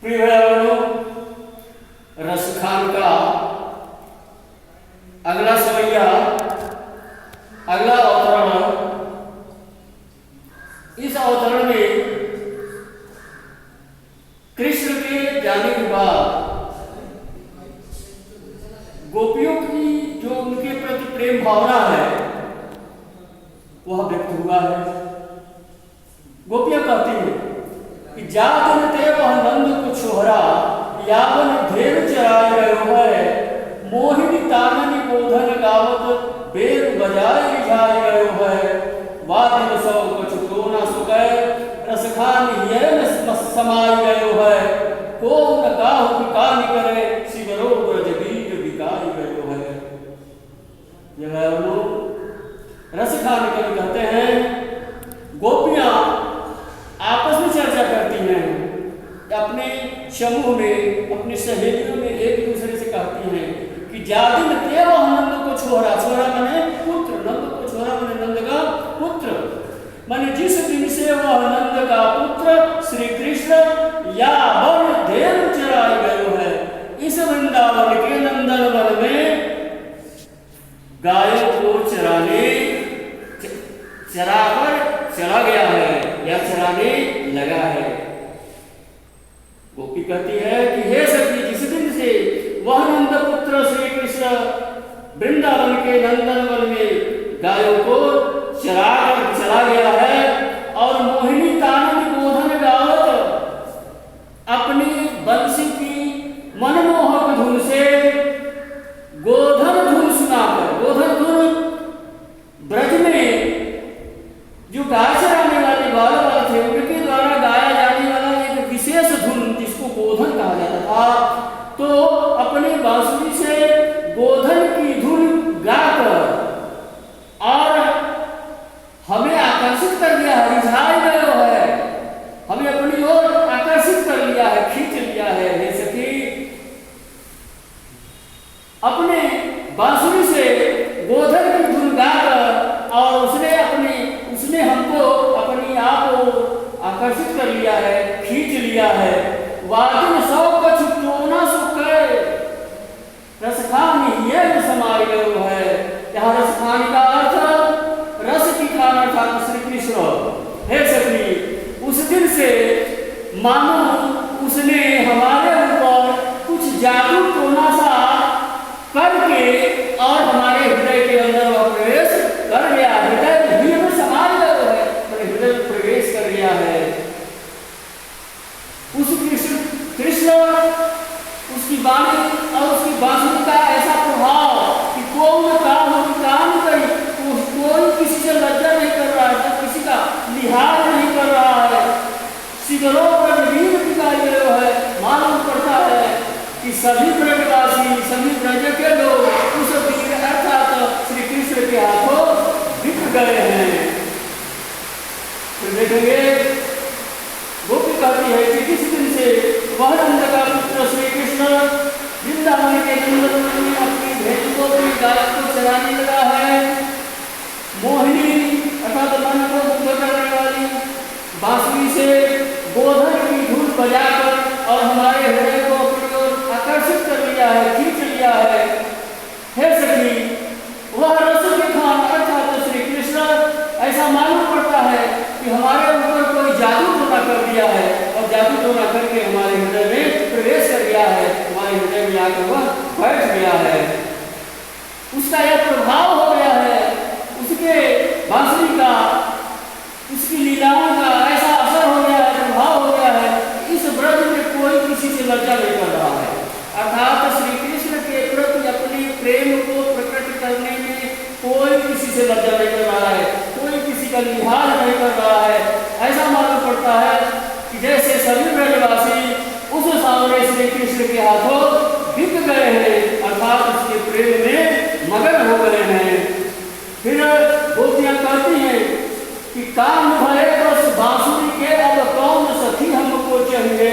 प्रिय भाइयों, रस खान का अगला सवैया, अगला अवतरण, इस अवतरण में कृष्ण के जाने के बाद गोपियों की जो उनके प्रति प्रेम भावना है वह व्यक्त हुआ है। गोपियां कहती हैं कि जातन ते वह नंद को छोहरा, यावन ढेर चराय गयो है, मोहिनी ताननी बोधन गावत बेर बजाय रिझाय गयो है, वादिन सौ कछु तो न सुकै, रस खान ये न समाय गयो है, को न काहु की कानी करे, शिवरो ब्रज बीज बिकाय गयो है। यह रस खान कवि कहते हैं, गोपियां आपस में चर्चा करती हैं, अपने समूह में, अपनी सहेलियों में एक दूसरे से कहती हैं कि जादिन ते वह नंद को छोहरा, छोहरा माने पुत्र, नंद को छोहरा माने नंद का पुत्र, माने जिस दिन से वह नंद का पुत्र श्री कृष्ण यावन ढेर चराय गयो है, इस वृंदावन के नंदन वन में गायों को चराने चराकर चला गया है या चराने लगा है। गोपी कहती है कि हे सखी, जिस दिन से वह नंद पुत्र श्री कृष्ण वृंदावन के नंदनवन में गायों को चराकर चला गया है और मोहिनी ताननी बोधन गावत अपनी बंसी की मनमोहक धुन से गोधन धुन सुनाकर, गोधन धुन ब्रज में जो गाय चराने वाले बालक थे उनके द्वारा गाया जाने वाला एक विशेष धुन जिसको गोधन कहा जाता था, तो अपनी बांसुरी से गोधन की धुन गाकर और हमें आकर्षित कर दिया है, रिझाए गयो है, हमें अपनी ओर आकर्षित कर लिया है, खींच लिया है। हे सखी, अपने बांसुरी से गोधन की धुन गाकर और उसने हमको अपनी आप आकर्षित कर लिया है, खींच लिया है। वादिन सौ कछु तो न सुकै, रस खान ये समाय गयो है। यहाँ रस खान का अर्थ रस की खान अर्थात श्री कृष्ण। हे सखी, उस दिन से मानो उसने हमारे ऊपर कुछ जादू टोना सा करके और हमारे हृदय के अंदर वह प्रवेश कर गया, हृदय में समा गया है, हृदय में प्रवेश कर गया है। उस कृष्ण उसकी वाणी और उसकी बांसुरी का ऐसा प्रभाव कि कोई काम करी, कोई किसी से लज्जा नहीं कर रहा है, किसी का लिहाज नहीं कर रहा है, शिवरों पर वीर बिकाय गयो है। मालूम पड़ता है कि सभी ब्रजवासी, सभी ब्रज के लोग उस वीर अर्थात श्री कृष्ण के हाथों बिक गए हैं। फिर देखेंगे गोपी कहती है कि किस दिन से वह नंद का पुत्र श्री कृष्ण वृंदावन के नंदनवन में अपनी भेड़ों की गाय को चराने लगा है, मोहिनी अर्थात मन को मुग्ध करने वाली बांसुरी से गोधन की धुन बजाकर और हमारे हृदय को अपनी ओर आकर्षित कर लिया है, खींच लिया है। हे सखी, वह रस के खान अर्थात श्री कृष्ण ऐसा मालूम पड़ता है कि हमारे ऊपर कोई जादू टोना कर दिया है और जादू टोना करके हमारे हृदय में प्रवेश कर गया है, हमारे हृदय में आकर वह बैठ गया है। उसका यह प्रभाव हो गया है, उसके बांसुरी का, उसकी लीलाओं का ऐसा असर हो गया है, प्रभाव हो गया है। इस ब्रज में कोई किसी से लज्जा नहीं कर रहा है, अर्थात श्री कृष्ण के प्रति अपने प्रेम को प्रकट करने में कोई किसी से लज्जा नहीं कर रहा है, कोई किसी का लिहाज नहीं कर रहा है। ऐसा मालूम पड़ता है कि जैसे सभी ब्रजवासी उस सामने श्री कृष्ण के हाथों बिक गए हैं, अर्थात उसके प्रेम में मगन हो गए हैं। फिर गोपियां कहती हैं कि काम भरे बस बांसुरी के अब कौन सखी हमको चाहिए,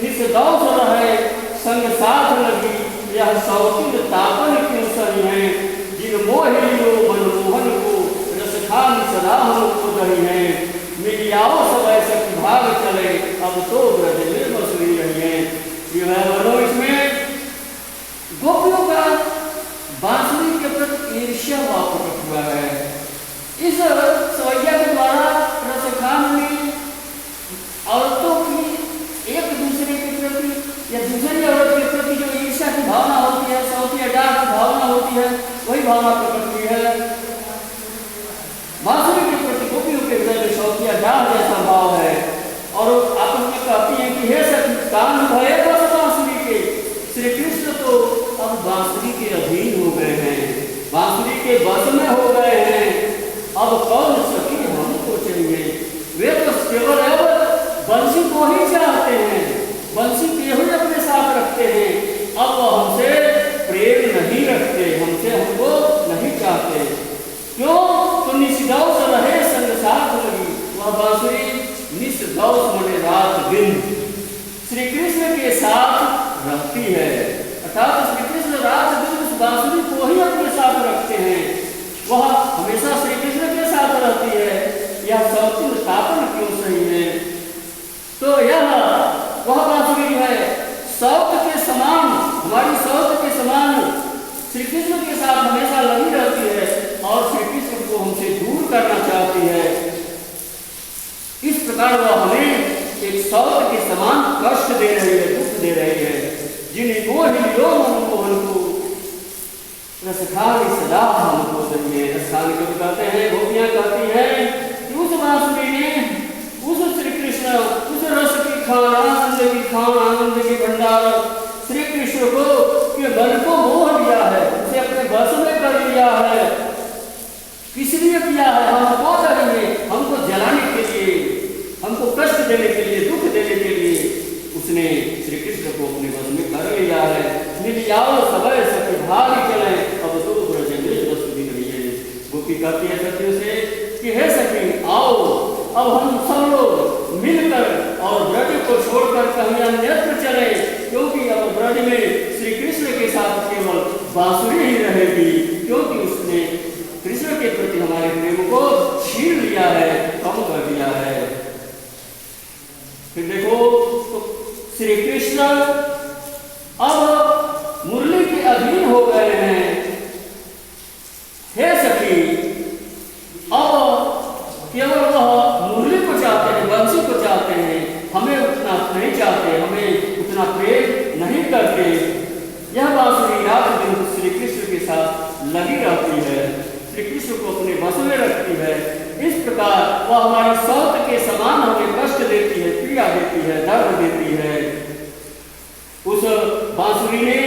निष्दोष रहे संग साथ लगी यह सौकिन तापन क्यों सही है, जिन मोहियो मनमोहन को रस खान सदा हमको दही है, मिल आओ सब ऐसे भाग चले अब तो ब्रज में बसुरी रही है। जो है बोलो इसमें गोपियों का बांसुरी के प्रति ईर्ष्या भाव प्रकट हुआ है। इस सवैया के द्वारा रसखान ने औरतों की एक दूसरे के प्रति या दूसरी औरत के प्रति जो ईर्ष्या की भावना होती है, सौती अडार की भावना होती है, वही भावना प्रकट हुई है। बांसुरी के प्रति गोपियों के हृदय में सौती अडार जैसा भाव है और आपस में कहती है कि हे सखी कान भये बस बांसुरी के। श्री कृष्ण तो अब बांसुरी के अधीन हो गए हैं, बांसुरी के बस में हो गए हैं। अब कौन सखी हमको चाहिए, वे तो केवल अब बंसी को ही चाहते हैं, बंसी को ही अपने साथ रखते हैं। अब वो हमसे प्रेम नहीं रखते, हमसे हमको नहीं चाहते। क्यों? तो निष्दौष रहे संग साथ लगी, वह बांसुरी निष्दौष मने रात दिन श्री कृष्ण के साथ रहती है। अर्थात श्री कृष्ण रात दिन उस बांसुरी को ही अपने साथ रखते हैं, वह हमेशा श्री कृष्ण के साथ रहती है। यह सौतिन स्थापन क्यों सही है? तो यह वह बांसुरी है सौत के समान, हमारी सौत के समान श्री कृष्ण के साथ हमेशा लगी रहती है और श्री कृष्ण को हमसे दूर करना चाहती है। इस प्रकार वह हमें एक सौत के समान कष्ट दे रही है, दुख दे रही है। जिन्हें मोहियो मनमोहन को रसखानी सदा हमको दे। रसखानी को कहते हैं, गोपियां कहती हैं कि उस बांसुरी ने उस श्री कृष्ण उस रस की खान, आनंद की खान, आनंद के भंडार श्री कृष्ण को के मन को मोह लिया है, उसे अपने बस में कर लिया है। किस लिए किया है? हमको करेंगे, हमको जलाने के लिए, हमको कष्ट देने के लिए, दुख देने के लिए उसने श्री कृष्ण को अपने बस में कर लिया है। मिलियाओ सबय सखी भारी चले, अब तो ब्रज में बस भी नहीं है। गोपी कहती है सखियों से कि हे सखी आओ, अब हम सब लोग मिलकर और ब्रज को छोड़कर कहीं अन्यत्र चले, क्योंकि अब ब्रज में श्री कृष्ण के साथ केवल बांसुरी ही रहेगी, क्योंकि उसने कृष्ण के प्रति हमारे प्रेम को छीन लिया है, कम कर दिया है। फिर देखो तो श्री कृष्ण अब मुरली के अधीन हो गए हैं। हे सखी अब केवल वह मुरली को चाहते हैं, बंसी को चाहते हैं, हमें उतना नहीं चाहते, हमें उतना प्रेम नहीं करते। यह बांसुरी रात दिन श्री कृष्ण के साथ लगी रहती है, श्री कृष्ण को अपने बस में रखती है। इस प्रकार वह हमारी सौत के समान हमें कष्ट देती है, पीड़ा देती है, दर्द देती है। उस बांसुरी ने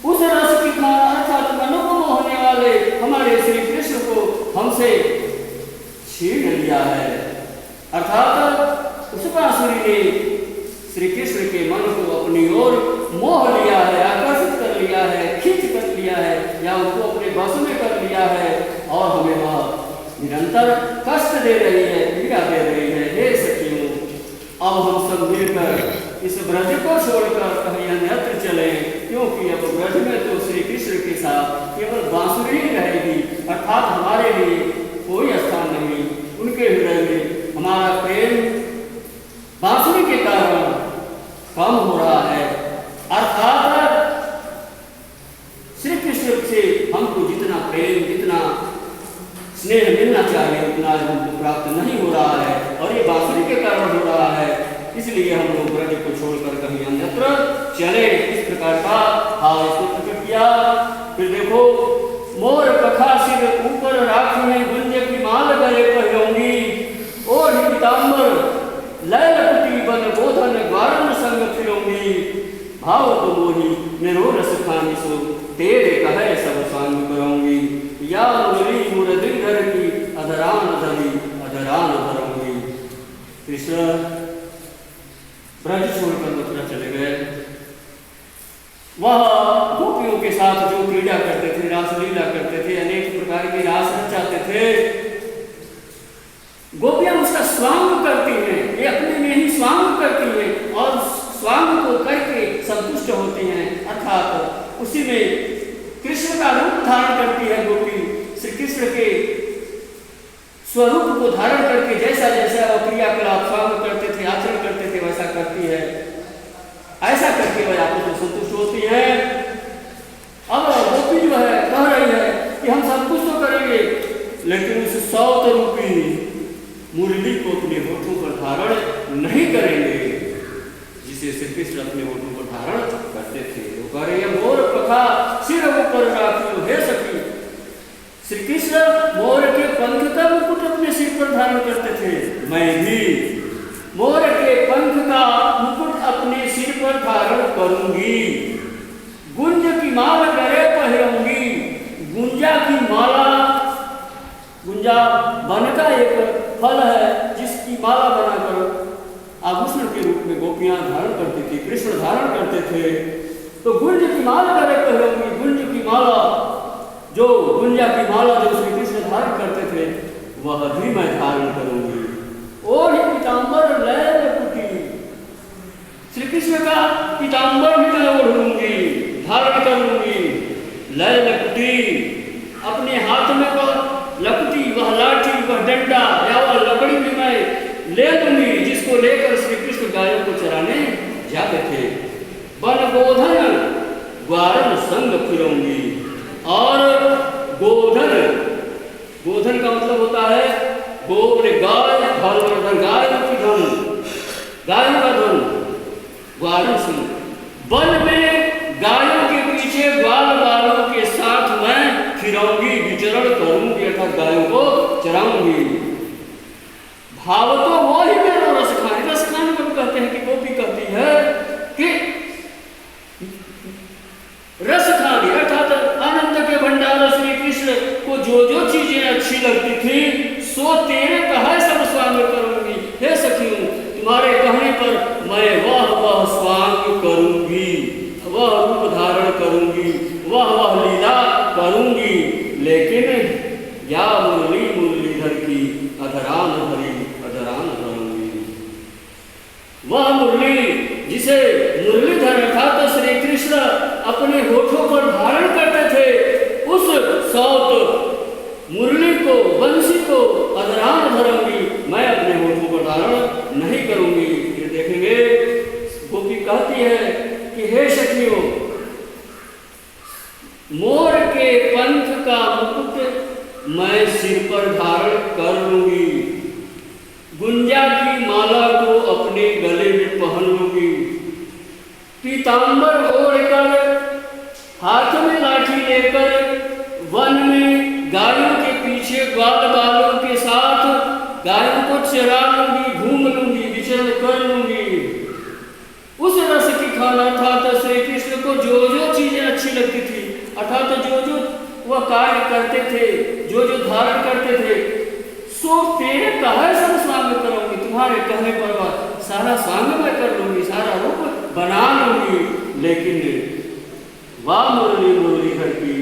उस रस की खान अर्थात मनो को मोहने वाले हमारे श्री कृष्ण को हमसे छीन लिया है। अर्थात उस बांसुरी ने श्री कृष्ण के मन को अपनी ओर मोह लिया है, आकर्षित कर लिया है, खींच कर लिया है, या उनको अपने बस में कर लिया है और हमें वह निरंतर कष्ट दे रही है, पीड़ा दे रही है। हे सखियों अब हम सब मिलकर इस ब्रज को छोड़कर कहीं अन्यत्र चले, क्योंकि अब ब्रज में तो श्री कृष्ण के साथ केवल बांसुरी ही रहेगी, अर्थात हमारे लिए कोई स्थान नहीं। उनके हृदय में हमारा प्रेम बांसुरी के कारण कम हो रहा है। अर्थात श्री कृष्ण से हमको जितना प्रेम, जितना स्नेह मिलना चाहिए, उतना हमको प्राप्त नहीं हो रहा है और ये बांसुरी के कारण हो रहा है। इसलिए हम लोग ब्रज को छोड़कर कहीं अन्यत्र चले। इस प्रकार का भाव इसने प्रकट किया। फिर देखो मोर कथा सिर ऊपर राखी में गुंज की माल गले पहलूंगी, और पीताम्बर लय लपटी बन बोधन ग्वारन संग फिरूंगी। भाव तो मोही मेरो रस खानी सो, तेरे कहे सब सांग करूंगी। या मुरली मुर दिनधर की अधरान धरी अधरान धरूंगी। कृष्ण ब्रज छोड़कर मथुरा चले गए। वह गोपियों के साथ जो क्रीड़ा करते थे, रासलीला करते थे, अनेक प्रकार की रास रचाते थे, गोपियां उसका स्वांग करती हैं, ये अपने में ही स्वांग करती हैं और स्वांग को करके संतुष्ट होती हैं। अर्थात उसी में कृष्ण का रूप धारण करती है गोपी। श्री कृष्ण के स्वरूप को धारण करके जैसा जैसा वो क्रियाकलाप स्वांग करते थे, आचरण करते थे, वैसा करती है। ऐसा करके वह आपस में संतुष्ट होती है। अब गोपी जो है कह रही है कि हम सब कुछ तो करेंगे, लेकिन उस 100 रूपी मुरली को अपने होठों पर धारण नहीं करेंगे जिसे श्री कृष्ण अपने होठों पर धारण करते थे। वो कह रहे हैं मोर पखा सिर ऊपर राखियो हे सखी। श्री कृष्ण मोर के पंख का मुकुट अपने सिर पर धारण करते थे, मैं भी मोर के पंख का मुकुट अपने सिर पर धारण करूंगी। गुंज की माला गले पहनूंगी। गुंजा की माला, गुंजा वन का एक फल है जिसकी माला बनाकर आभूषण के रूप में गोपियां धारण करती थी, कृष्ण धारण करते थे। तो गुंज की माला गले पहनूंगी। गुंज की माला, जो गुंजा की माला जो श्री कृष्ण धारण करते थे, वह भी मैं धारण करूंगी। और पीताम्बर लैल कुटी, श्री कृष्ण का पीताम्बर भी मैं ओढ़ूंगी, धारण करूंगी। लैल कुटी, अपने हाथ में वह लकड़ी, वह लाठी, वह डंडा या वह लकड़ी भी मैं ले लूंगी जिसको लेकर श्री कृष्ण गायों को चराने जाते थे। वन गोधन ग्वारन संग फिरूंगी। और गोधन, गोधन का मतलब होता है गोबर गाय, धन गाय की धन, गायों का धन, ग्वारन संग। वन में गायों के पीछे ग्वाल बालों के साथ मैं फिरूंगी, विचरण करूंगी, अर्थात गायों को चराऊंगी। भाव तो वो ही मेरा रसखान, रसखान को कहते हैं कि गोपी कहती है कि रसखानी अर्थात आनंद के भंडार श्री कृष्ण को जो चीजें अच्छी लगती थी सो तेरे कहा सब स्वांग करूंगी। हे सखियों, तुम्हारे कहने पर मैं वह स्वांग करूंगी, वह रूप धारण करूंगी, वह लीला करूंगी। लेकिन या मुरली मुरलीधर की अधरान भरी अधरान भरूंगी। वह मुरली जिसे मुरलीधर अर्थात श्री कृष्ण अपने होठों पर धारण करते थे, उस सौत मुरली को, बंसी को अधरान धरूंगी, मैं अपने होठों पर धारण नहीं करूंगी। ये देखेंगे गोपी कहती है कि हे सखियों, मोर के पंख का मुकुट मैं सिर पर धारण कर लूंगी। गुंजा की माला को अपने गले में पहन लूंगी। पीताम्बर ओढ़कर हाथ में लाठी लेकर वन में गायों के पीछे ग्वाल बालों के साथ गायों को चरा लूंगी, घूम लूंगी, विचरण कर लूंगी। उस रस की खाना अर्थात श्री कृष्ण को जो चीजें अच्छी लगती थी, अर्थात जो वह कार्य करते थे, जो धारण करते थे, सो तेरे कहे सब स्वांग करूंगी। तुम्हारे कहने पर वह सारा स्वांग मैं कर लूंगी, सारा रूप बना लूंगी। लेकिन वाह मुरली मुरलीधर की,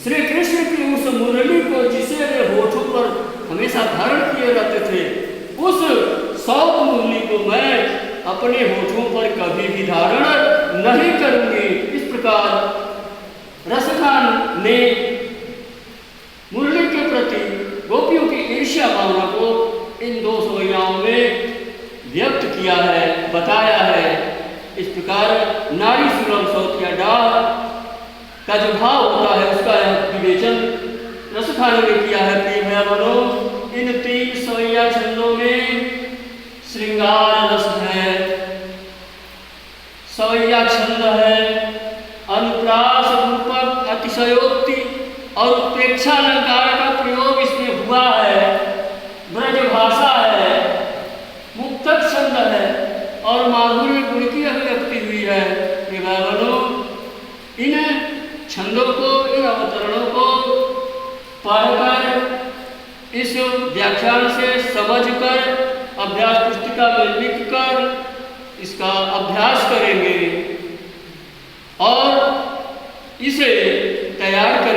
श्री कृष्ण की उस मुरली को जिसे वे होठों पर हमेशा धारण किए रहते थे, उस 100 मुरली को मैं अपने होठों पर कभी भी धारण नहीं करूंगी। इस प्रकार रसखान ने मुरली के प्रति गोपियों की ईर्ष्या भावना को इन 2 सोयाओं में व्यक्त किया है, बताया है। इस प्रकार नारी सुलभ सौतिया डाल का जो भाव होता है उसका विवेचन रसखान ने किया है। प्रिय भैया, इन 3 सोया छंदों में श्रृंगार रस है, सवैया छंद है, अनुप्रास रूपक अतिशयोक्ति और उत्प्रेक्षा अलंकार का प्रयोग इसमें हुआ है, ब्रज भाषा है, मुक्तक छंद है और माधुर्य गुण की अभिव्यक्ति हुई है। ये भाइयों, इन छंदों को, इन अवतरणों को पढ़कर, इस व्याख्यान से समझकर, अभ्यास पुस्तिका में लिखकर इसका अभ्यास करेंगे और इसे तैयार करेंगे।